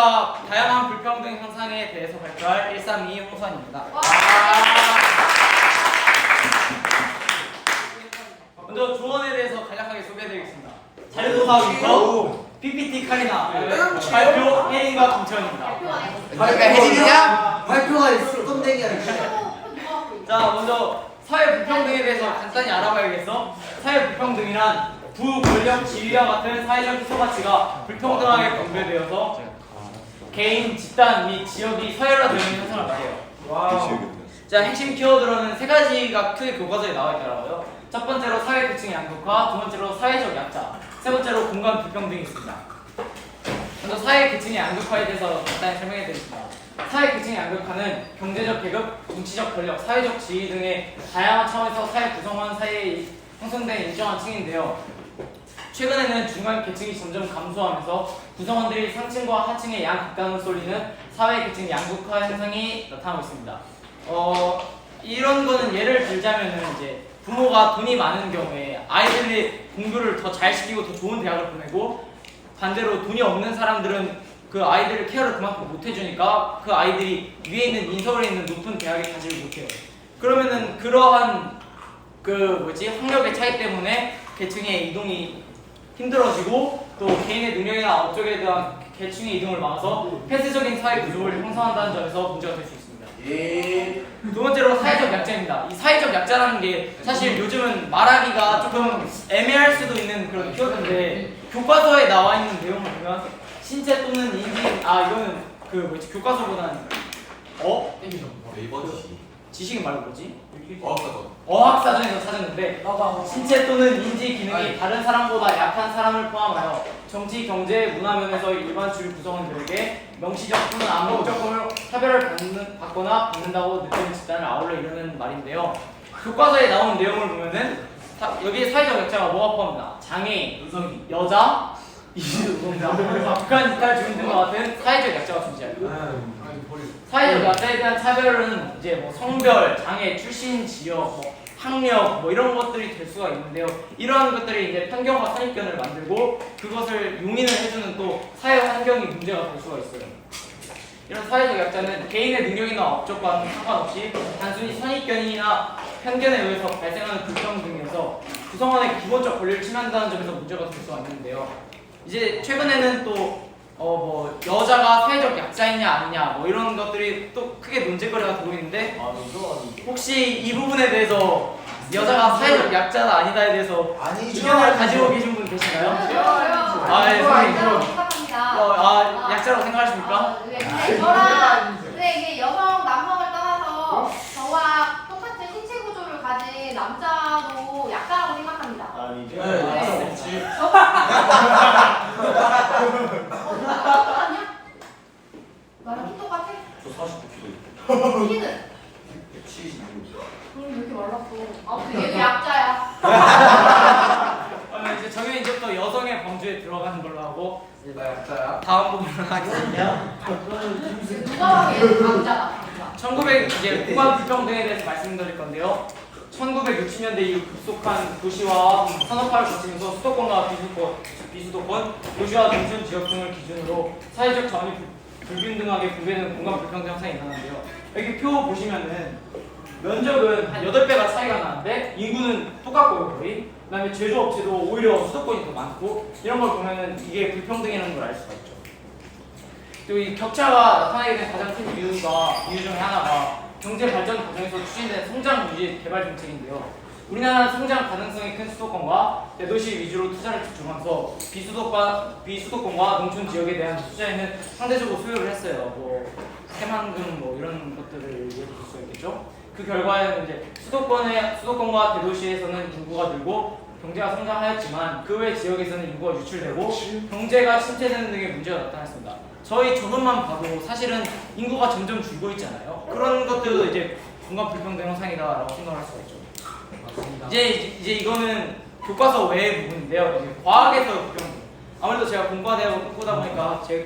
제가 다양한 불평등 현상에 대해서 발표할 132 홍수환입니다. 먼저 조언에 대해서 간략하게 소개해드리겠습니다. 자료조사부터 PPT 카리나, 발표 혜린과 김채원입니다. 발표가 혜린이냐? 발표가 있어. 똥댕이야. 자, 먼저 사회 불평등에 대해서 간단히 알아봐야겠어. 사회 불평등이란 부권력 지위와 같은 사회적 희소가치가 불평등하게 분배되어서 개인, 집단 및 지역이 서열화되어 있는 현상을 말해요. 자, 핵심 키워드로는 세 가지가 크게 교과서에 나와 있더라고요. 첫 번째로 사회 계층의 양극화, 두 번째로 사회적 약자, 세 번째로 공간 불평등이 있습니다. 먼저 사회 계층의 양극화에 대해서 간단히 설명해 드리겠습니다. 사회 계층의 양극화는 경제적 계급, 정치적 권력, 사회적 지위 등의 다양한 차원에서 사회 구성원 사이에 형성된 일정한 층인데요. 최근에는 중간 계층이 점점 감소하면서 구성원들이 상층과 하층의 양극단으로 쏠리는 사회 계층 양극화 현상이 나타나고 있습니다. 이런 거는 예를 들자면은 이제 부모가 돈이 많은 경우에 아이들이 공부를 더 잘 시키고 더 좋은 대학을 보내고, 반대로 돈이 없는 사람들은 그 아이들을 케어를 그만큼 못 해주니까 그 아이들이 위에 있는 인서울에 있는 높은 대학에 가지를 못해요. 그러면은 그러한 학력의 차이 때문에 계층의 이동이 힘들어지고 또 개인의 능력이나 업적에 대한 계층의 이동을 막아서 폐쇄적인 사회 구조를 형성한다는 점에서 문제가 될 수 있습니다. 두 번째로 사회적 약자입니다. 이 사회적 약자라는 게 사실 요즘은 말하기가 조금 애매할 수도 있는 그런 키워드인데, 교과서에 나와 있는 내용을 보면 신체 또는 인지, 이거는 교과서보다는 네이버 지식은 말고 뭐지? 어학사전. 어학사전에서 찾았는데, 신체 또는 인지 기능이 다른 사람보다 약한 사람을 포함하여 정치, 경제, 문화 면에서 일반 주류 구성원들에게 명시적 또는 암묵적으로 차별을 받거나 받는다고 느끼는 집단을 아울러 이루는 말인데요. 교과서에 나온 내용을 보면은 여기에 사회적 약자가 뭐가 포함합니다. 장애인, 여자, 이주노동자, 북한 이탈 주민 등과 같은 사회적 약자가 존재합니다. 사회적 약자에 대한 차별은 이제 뭐 성별, 장애, 출신 지역, 학력 이런 것들이 될 수가 있는데요. 이러한 것들이 이제 편견과 선입견을 만들고 그것을 용인을 해주는 또 사회 환경이 문제가 될 수가 있어요. 이런 사회적 약자는 개인의 능력이나 업적과는 상관없이 단순히 선입견이나 편견에 의해서 발생하는 불평등에서 구성원의 기본적 권리를 침해한다는 점에서 문제가 될 수가 있는데요. 이제 최근에는 또 여자가 사회적 약자이냐 아니냐 이런 것들이 또 크게 논쟁거리가 되고 있는데, 혹시 이 부분에 대해서 여자가 사회적 약자다 아니다에 대해서 의견을 가지고 계신 분 계신가요? 네, 생각합니다. 약자라고 생각하십니까? 근데 이게 여성, 남성을 떠나서 저와 똑같은 신체 구조를 가진 남자도 약자라고 생각합니다. 똑같냐? 나랑 키 똑같아? 저 49kg. 키는? 176. 그럼 왜 이렇게 말랐어? 아무튼 얘도 약자야. 이제 정현 이제부터 여성의 범주에 들어가는 걸로 하고 나 약자야. 다음 부분으로 하겠습니다. 누가 봐도 얘도 강자다. 1900 이제 공간 불평등에 대해서 말씀드릴 건데요. 1960년대 이후 급속한 도시화 산업화를 거치면서 수도권과 비수도권, 도시와 농촌 지역 등을 기준으로 사회적 자원이 불균등하게 분배되는 공간 불평등 현상이 일어나는데요. 여기 표 보시면은 면적은 한 8배가 차이가 나는데 인구는 똑같고요, 거의. 그다음에 제조업체도 오히려 수도권이 더 많고, 이런 걸 보면은 이게 불평등이라는 걸 알 수가 있죠. 그리고 이 격차가 나타나게 된 가장 큰 이유 중에 하나가 경제 발전 과정에서 추진된 성장 유지 개발 정책인데요. 우리나라는 성장 가능성이 큰 수도권과 대도시 위주로 투자를 집중하면서 비수도권과 농촌 지역에 대한 투자에는 상대적으로 수요를 했어요. 새만금 이런 것들을 예를 들 수가 있겠죠. 그 결과에는 이제 수도권과 대도시에서는 인구가 늘고 경제가 성장하였지만 그 외 지역에서는 인구가 유출되고 경제가 침체되는 등의 문제가 나타났습니다. 저희 저번만 봐도 사실은 인구가 점점 줄고 있잖아요. 그런 것들도 이제 공간 불평등 현상이다라고 생각을 할 수가 있죠. 맞습니다. 이제 이거는 교과서 외의 부분인데요. 이제 과학에서 불평등. 아무래도 제가 공과대다 보니까 제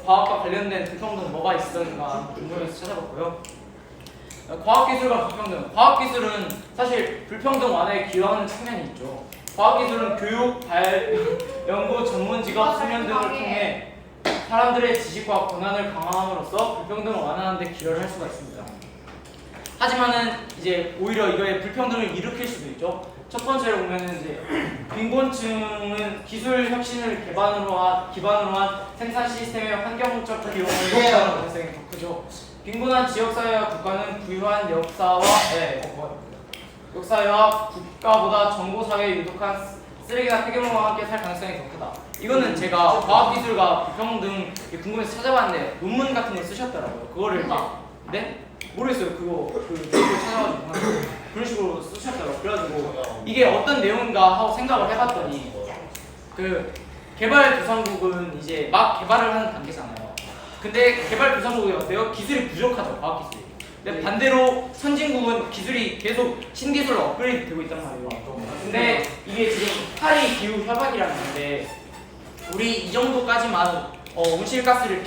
과학과 관련된 불평등 뭐가 있었는가 궁금해서 찾아봤고요. 과학기술과 불평등. 과학기술은 사실 불평등 완화에 기여하는 측면이 있죠. 과학기술은 교육, 연구, 전문 직업, 수련 등을 통해 사람들의 지식과 권한을 강화함으로써 불평등을 완화하는 데 기여를 할 수가 있습니다. 하지만은 이제 오히려 이거에 불평등을 일으킬 수도 있죠. 첫 번째로 보면은 이제 빈곤층은 기술 혁신을 기반으로 한 생산 시스템의 환경적 비용을 요구하는 가능성이 더 크죠. 빈곤한 지역사회와 국가는 부유한 역사회와 국가보다 정보사회에 유독한 쓰레기나 폐기물과 함께 살 가능성이 더 크다. 이거는 제가 과학기술과 불평등 궁금해서 찾아봤는데 논문 같은 걸 쓰셨더라고요. 그거를 네? 모르겠어요. 그거 찾아가지고 그런 식으로 쓰셨더라고요. 그래가지고 이게 어떤 내용인가 하고 생각을 해봤더니 그 개발도상국은 이제 막 개발을 하는 단계잖아요. 근데 개발도상국이 어때요? 기술이 부족하죠. 과학기술이. 근데 반대로 선진국은 기술이 계속 신기술로 업그레이드 되고 있단 말이에요. 근데 이게 지금 파리 기후 협약이라는 건데 우리 이 정도까지만 온실가스를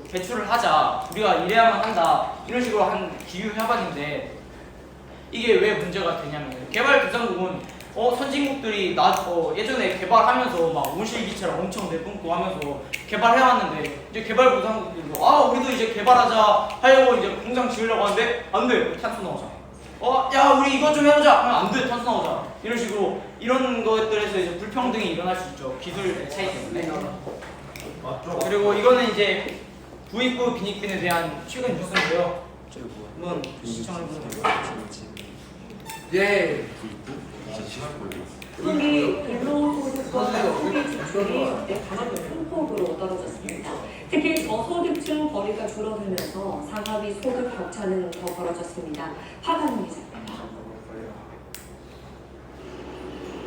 배출을 하자, 우리가 이래야만 한다, 이런 식으로 한 기후 협약인데 이게 왜 문제가 되냐면 개발도상국은 선진국들이 예전에 개발하면서 막 온실기체를 엄청 내뿜고 하면서 개발해왔는데 이제 개발도상국들도 우리도 이제 개발하자 하려고 이제 공장 지으려고 하는데 안 돼, 탄소 나오잖아. 야 우리 이거 좀 해보자 하면 안 돼, 탄소 나오잖아. 이런 식으로 이런 것들에서 이제 불평등이 일어날 수 있죠. 기술 차이 때문에. 그리고 이거는 이제 부익부 빈익빈에 대한 최근 뉴스인데요. 한번 시청해 보세요. 예. 흔히 근로소득과 소비 지출이 역대 강한 큰 폭으로 떨어졌습니다. 특히 저소득층 거리가 줄어들면서 상하위 소득 격차는 더 벌어졌습니다. 화가는 기자입니다.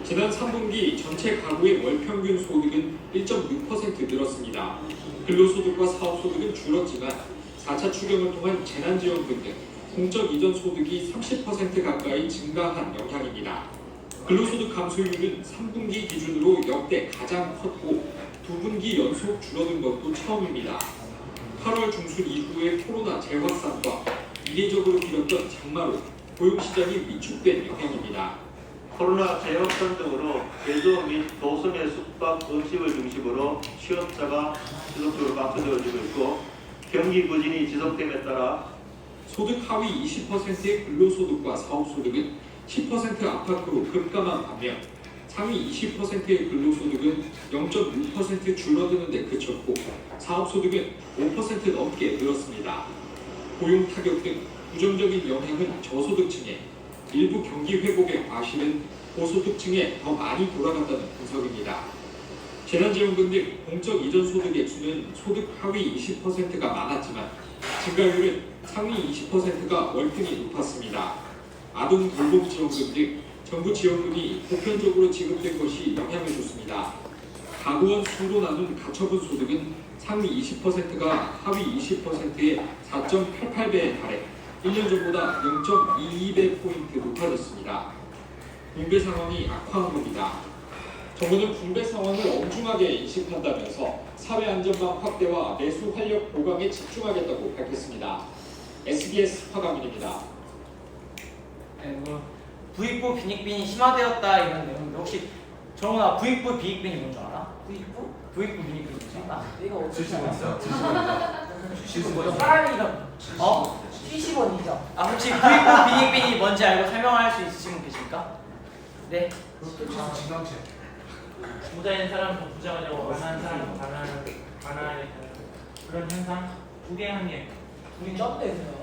지난 3분기 전체 가구의 월 평균 소득은 1.6% 늘었습니다. 근로소득과 사업소득은 줄었지만 4차 추경을 통한 재난지원금 등 공적 이전 소득이 30% 가까이 증가한 영향입니다. 근로소득 감소율은 3분기 기준으로 역대 가장 컸고 2분기 연속 줄어든 것도 처음입니다. 8월 중순 이후의 코로나 재확산과 이례적으로 길었던 장마로 고용시장이 위축된 영향입니다. 코로나 재확산 등으로 제조 및 도성의 숙박, 음식을 중심으로 취업자가 지속적으로 감소되어지고 있고 경기 부진이 지속됨에 따라 소득 하위 20%의 근로소득과 사업소득은 10% 안팎으로 급감한 반면 상위 20%의 근로소득은 0.6% 줄어드는 데 그쳤고 사업소득은 5% 넘게 늘었습니다. 고용 타격 등 부정적인 영향은 저소득층에, 일부 경기 회복의 과실은 고소득층에 더 많이 돌아갔다는 분석입니다. 재난지원금 등 공적 이전 소득 액수는 소득 하위 20%가 많았지만 증가율은 상위 20%가 월등히 높았습니다. 아동 돌봄 지원금 등 정부 지원금이 보편적으로 지급된 것이 영향을 줬습니다. 가구원 수로 나눈 가처분 소득은 상위 20%가 하위 20%의 4.88배에 달해 1년 전보다 0.22배 포인트 높아졌습니다. 분배 상황이 악화한 겁니다. 정부는 분배 상황을 엄중하게 인식한다면서 사회 안전망 확대와 내수 활력 보강에 집중하겠다고 밝혔습니다. SBS 화가민입니다. 부익부 빈익빈이 심화되었다 이런 내용인데 혹시 정훈아 부익부 빈익빈이 뭔 줄 알아? 부익부 빈익빈이 뭔 줄 알아? 이거 어떻게 70원 사람이가 70원이죠. 혹시 부익부 빈익빈이 뭔지 알고 설명할 수 있으신 분 계십니까? 네. 부자인 사람은 부자가 되고 가난한 사람은 가난하게 되는 그런 현상 두 개 한개 우리 쩐대요.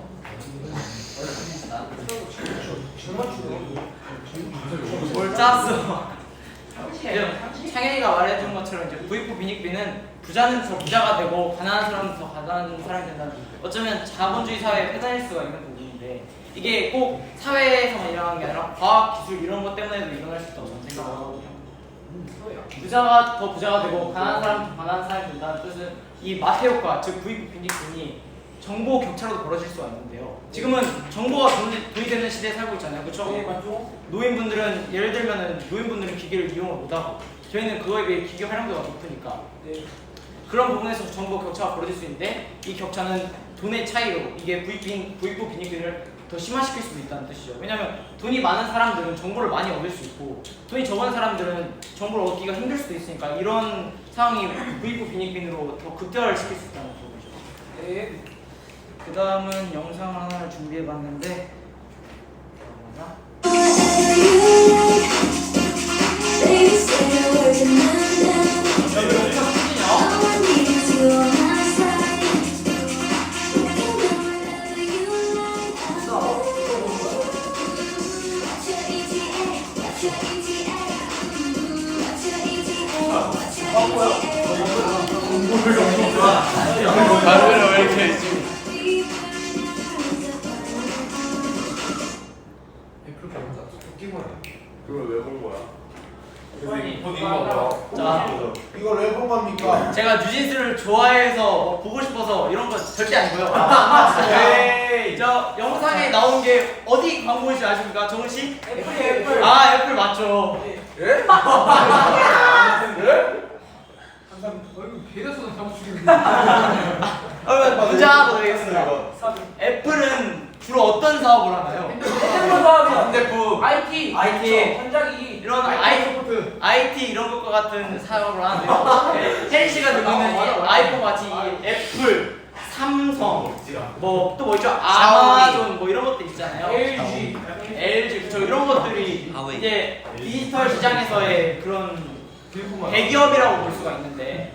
뭘 짰어? 창현이가 말해준 것처럼 이제 부익부 빈익빈은 부자는 더 부자가 되고 가난한 사람은 더 가난한 사람이 된다는 어쩌면 자본주의 사회에 패단일 수가 있는 부분인데 이게 꼭 사회에서만 일어나는 게 아니라 과학, 기술 이런 것 때문에도 일어날 수 있다고 저는 생각하거든요. 부자가 더 부자가 되고 가난한 사람은 더 가난한 사람이 된다는 뜻은 이 마태 효과, 즉 부익부 빈익빈이 정보 격차로도 벌어질 수가 있는데요. 지금은 정보가 도입되는 시대에 살고 있잖아요, 그렇죠? 노인분들은 예를 들면은 노인분들은 기계를 이용을 못하고 저희는 그거에 비해 기계 활용도가 높으니까 그런 부분에서 정보 격차가 벌어질 수 있는데 이 격차는 돈의 차이로 이게 부익부 빈익빈을 더 심화시킬 수도 있다는 뜻이죠. 왜냐하면 돈이 많은 사람들은 정보를 많이 얻을 수 있고 돈이 적은 사람들은 정보를 얻기가 힘들 수도 있으니까 이런 상황이 부익부 빈익빈으로 더 극대화를 시킬 수 있다는 소리죠. 네. 그 다음은 영상을 하나를 준비해봤는데 가르를 왜 이렇게 했지? 그걸 왜 본 거야? 자, 이걸 왜 본 겁니까? 제가 뉴진스를 좋아해서 뭐 보고 싶어서 이런 거 절대 아니고요. 저 영상에 나온 게 어디 광고인지 아십니까? 정은 씨? 애플. 아, 애플 맞죠. 예? 그러면 문제 하나 더 드리겠습니다. 애플은 주로 어떤 사업을 하나요? 핸드폰 사업이 핸드폰. IT, IT. 전자기기, 이런 IT 이런 것과 같은 사업을 하는데요. 혜리 씨가 들고 있는 이 아이폰 같이 이 애플, 삼성, 뭐 또 뭐 있죠? 아마존 뭐 이런 것들 있잖아요. LG 그쵸 이런 것들이 이제 디지털 시장에서의 그런 대기업이라고 볼 수가 있는데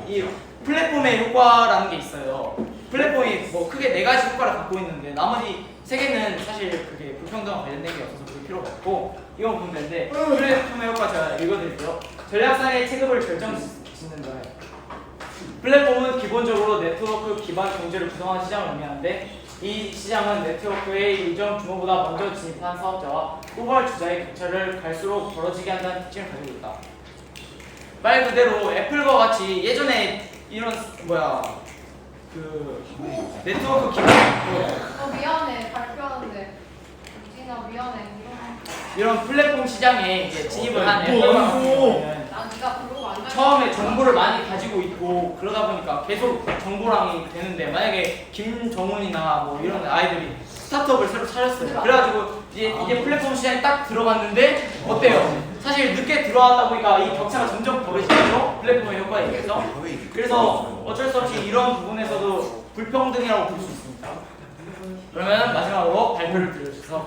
이 플랫폼의 효과라는 게 있어요. 플랫폼이 뭐 크게 네 가지 효과를 갖고 있는데 나머지 세 개는 사실 그게 불평등과 관련된 게 없어서 볼 필요가 없고 이건 보면 되는데 플랫폼의 효과 제가 읽어드릴게요. 전략상의 체급을 결정짓는 거예요. 플랫폼은 기본적으로 네트워크 기반 경제를 구성하는 시장을 의미하는데 이 시장은 네트워크의 일정 규모보다 먼저 진입한 사업자와 후발 주자의 격차를 갈수록 벌어지게 한다는 특징을 가지고 있다. 말 그대로 애플과 같이 예전에 이런 그 네트워크 기반 미안해 발표하는데 유진아 미안해 이런 플랫폼 시장에 이제 진입을 한 애플과 같은 경우는 난 네가 부르고 안 처음에 정보를 많이 가지고 있고 그러다 보니까 계속 정보량이 되는데 만약에 김정훈이나 뭐 이런 아이들이 스타트업을 새로 차렸어요. 그래가지고 이제 플랫폼 시장에 딱 들어갔는데 어때요? 사실 늦게 들어왔다 보니까 이 격차가 점점 벌어지죠. 플랫폼의 효과에 의해서. 그래서 어쩔 수 없이 이런 부분에서도 불평등이라고 볼 수 있습니다. 그러면 마지막으로 발표를 들려주셔서